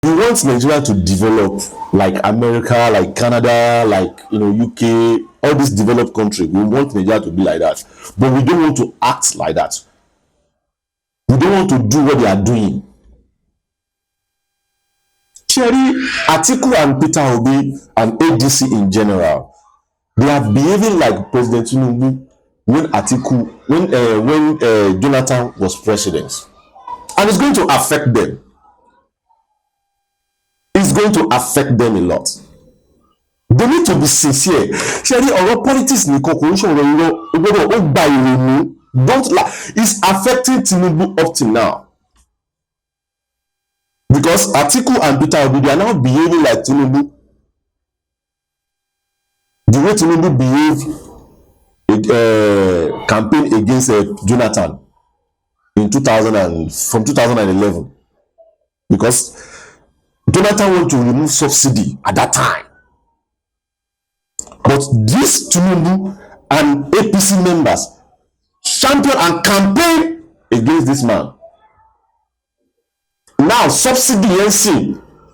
We want Nigeria to develop like America, like Canada, like UK, all these developed countries. We want Nigeria to be like that, but we don't want to act like that. We don't want to do what they are doing. Cherry, Atiku and Peter Obi and ADC in general, they are behaving like President Tinubu when Jonathan was president, and it's going to affect them. It's going to affect them a lot. They need to be sincere. Cherry, our politics ni conclusion don't lie. It's affecting Tinubu up to now. Because Atiku and Peter Obi, they are now behaving like Tinubu. The way Tinubu behaved campaign against Jonathan in 2011, because Jonathan wanted to remove subsidy at that time, but this Tinubu and APC members champion and campaign against this man. Now subsidy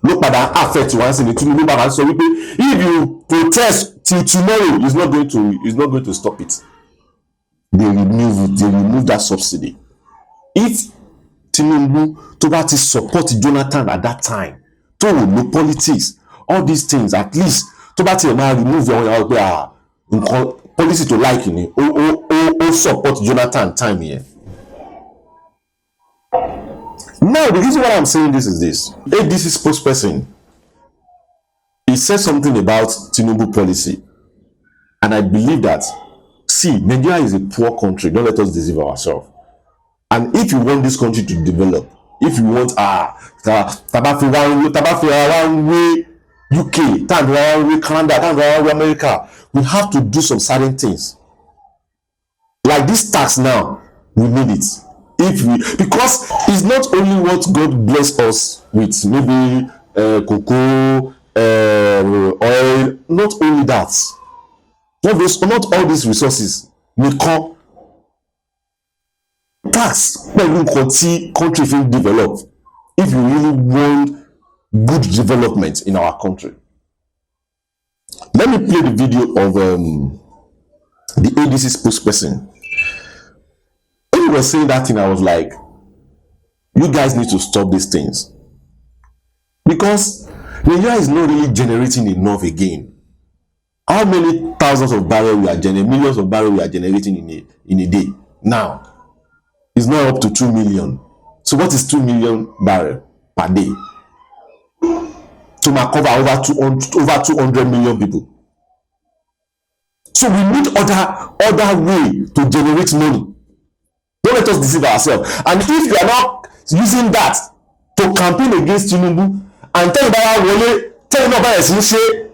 look at that affect once in the Tinubu back, so if you protest till tomorrow, it's not going to stop it. They remove that subsidy. If Tinubu to that is support Jonathan at that time, to no politics, all these things, at least to that now remove your policy to like or support Jonathan time here. Now, the reason why I'm saying this is this. ADC spokesperson, he said something about Tinubu policy. And I believe that, see, Nigeria is a poor country. Don't let us deceive ourselves. And if you want this country to develop, if you want UK, Canada, America, we have to do some certain things. Like this tax now, we need it. Because it's not only what God bless us with, maybe cocoa, oil, not only that. Not all these resources may come. Tax when country will develop if you really want good development in our country. Let me play the video of the ADC spokesperson. When he was saying that thing, I was like, you guys need to stop these things, because Nigeria is not really generating enough again. How many thousands of barrels we are generating, millions of barrels we are generating in a day now? It's not up to 2 million. So what is 2 million barrels per day? To cover over 200 million people. So we need other way to generate money. Don't let us deceive ourselves. And if you are not using that to campaign against Tinubu and tell you about say,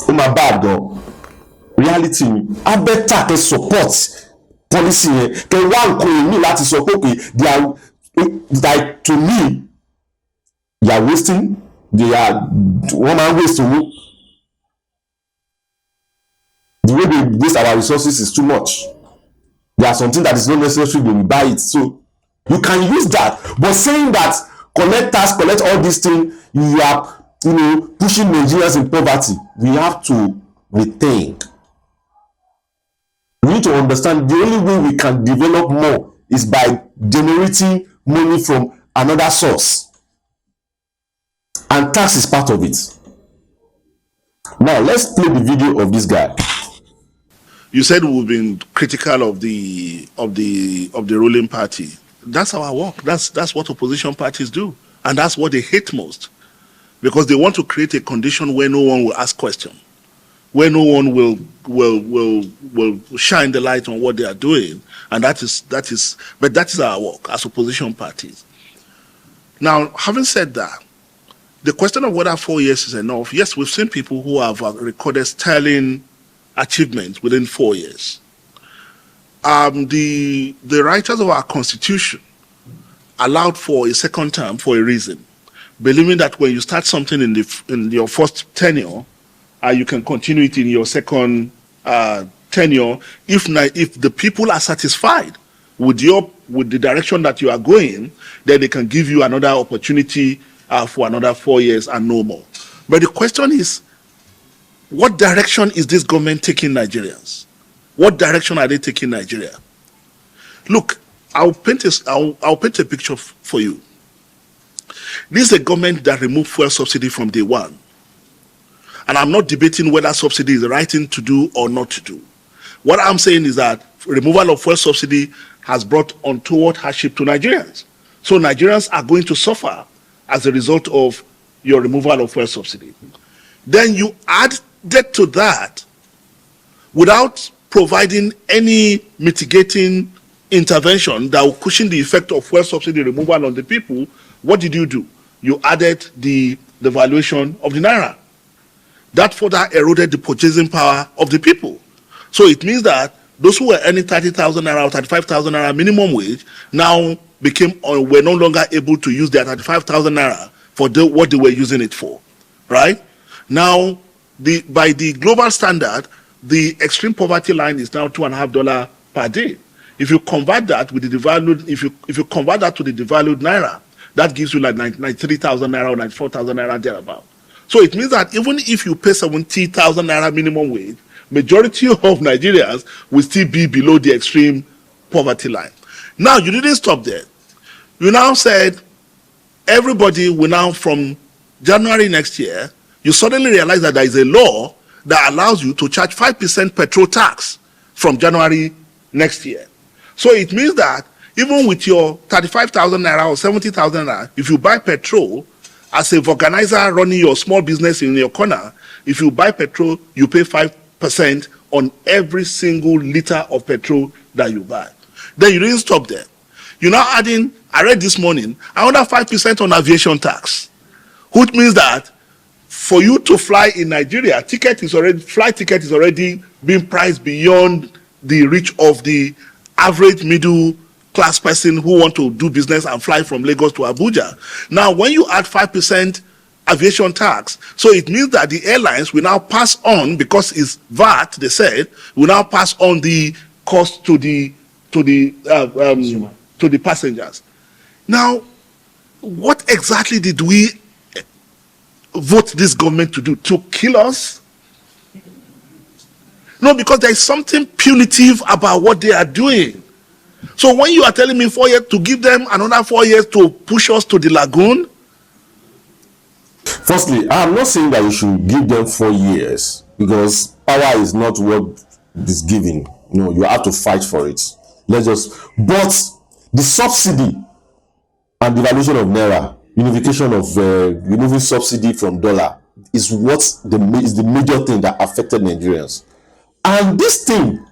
oh my bad girl, reality, I better to support policy. Can one call me that is support they are like, to me, they are wasting, they are one man wasting. The way they waste our resources is too much. There are something that is not necessary, they will buy it. So you can use that. But saying that collect tax, collect all these things, you are pushing Nigerians in poverty. We have to rethink. We need to understand the only way we can develop more is by generating money from another source. And tax is part of it. Now let's play the video of this guy. You said we've been critical of the ruling party. That's our work. That's what opposition parties do, and that's what they hate most, because they want to create a condition where no one will ask questions, where no one will shine the light on what they are doing, and that is our work as opposition parties. Now, having said that, the question of whether 4 years is enough, yes, we've seen people who have recorded sterling achievements within 4 years. The writers of our constitution allowed for a second term for a reason, believing that when you start something in your first tenure, you can continue it in your second tenure if the people are satisfied with the direction that you are going, then they can give you another opportunity for another 4 years and no more. But the question is, what direction is this government taking Nigerians? What direction are they taking Nigeria? Look, I'll paint a picture for you. This is a government that removed fuel subsidy from day one. And I'm not debating whether subsidy is the right thing to do or not to do. What I'm saying is that removal of fuel subsidy has brought untoward hardship to Nigerians. So Nigerians are going to suffer as a result of your removal of fuel subsidy. Then you add that to that without providing any mitigating intervention that will cushion the effect of fuel subsidy removal on the people. What did you do? You added the valuation of the naira. That further eroded the purchasing power of the people. So it means that those who were earning 30,000 naira or 35,000 naira minimum wage now were no longer able to use their 35,000 naira for what they were using it for, right? Now, by the global standard, the extreme poverty line is now $2.50 per day. If you convert that with the devalued, if you convert that to the devalued naira, that gives you like 93,000 naira or 94,000 naira thereabout. So it means that even if you pay 70,000 naira minimum wage, majority of Nigerians will still be below the extreme poverty line. Now, you didn't stop there. You now said everybody will now, from January next year, you suddenly realize that there is a law that allows you to charge 5% petrol tax from January next year. So it means that even with your 35,000 naira or 70,000 naira, if you buy petrol, as a organizer running your small business in your corner, if you buy petrol, you pay 5% on every single liter of petrol that you buy. Then you didn't stop there. You're now adding, I read this morning, another 5% on aviation tax, which means that for you to fly in Nigeria, flight ticket is already being priced beyond the reach of the average middle class person who want to do business and fly from Lagos to Abuja. Now, when you add 5% aviation tax, so it means that the airlines will now pass on, because it's VAT, they said, will now pass on the cost to the passengers. Now, what exactly did we vote this government to do? To kill us? No, because there is something punitive about what they are doing. So when you are telling me 4 years, to give them another 4 years to push us to the lagoon? Firstly, I'm not saying that you should give them 4 years, because power is not what is given. No, you have to fight for it. But the subsidy and the valuation of naira, unification of removing subsidy from dollar, is the major thing that affected Nigerians. And this thing,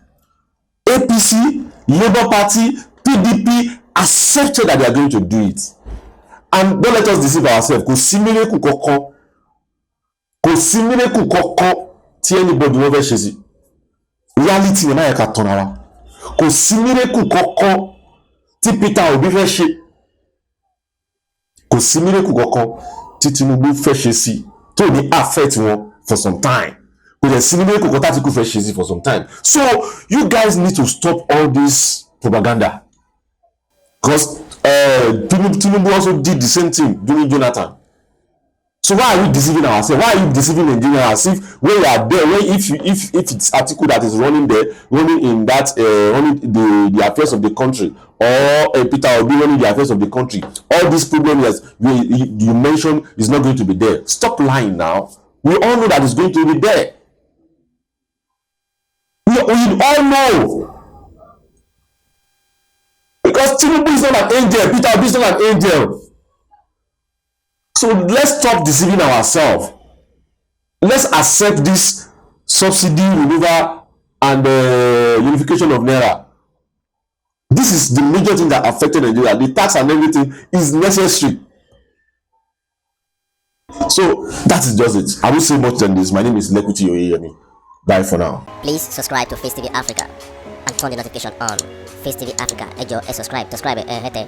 APC, Labour Party, PDP accepted that they are going to do it. And don't let us deceive ourselves. Kò sí miracle kankan tí anybody wọ́n fẹ́ ṣe sí. Reality ni máa yẹ ká tán ara. Kò sí miracle kankan tí Peter Obi fẹ́ ṣe. Kò sí miracle kankan tí Tinubu fẹ́ ṣe sí tó ní affect wọn for some time. Kò dẹ̀ sí miracle kankan tí Atiku fẹ́ ṣe sí for some time. So you guys need to stop all this propaganda. Because Tinubu also did the same thing during Jonathan. So why are we deceiving ourselves? Why are you deceiving Nigerians as if when you are there, if it's Atiku that is running the affairs of the country, or Peter Obi running the affairs of the country, all these problems you mentioned is not going to be there. Stop lying now. We all know that it's going to be there. We all know. Because Tinubu is not an angel, Peter Obi is not an angel. So let's stop deceiving ourselves. Let's accept this subsidy removal and unification of naira. This is the major thing that affected Nigeria. The tax and everything is necessary. So that is just it. I won't say much than this. My name is Lekuti Oyeyemi. Bye for now. Please subscribe to Facetv Africa and turn the notification on. Facetv Africa, ẹ jọ̀ọ́, subscribe, hete.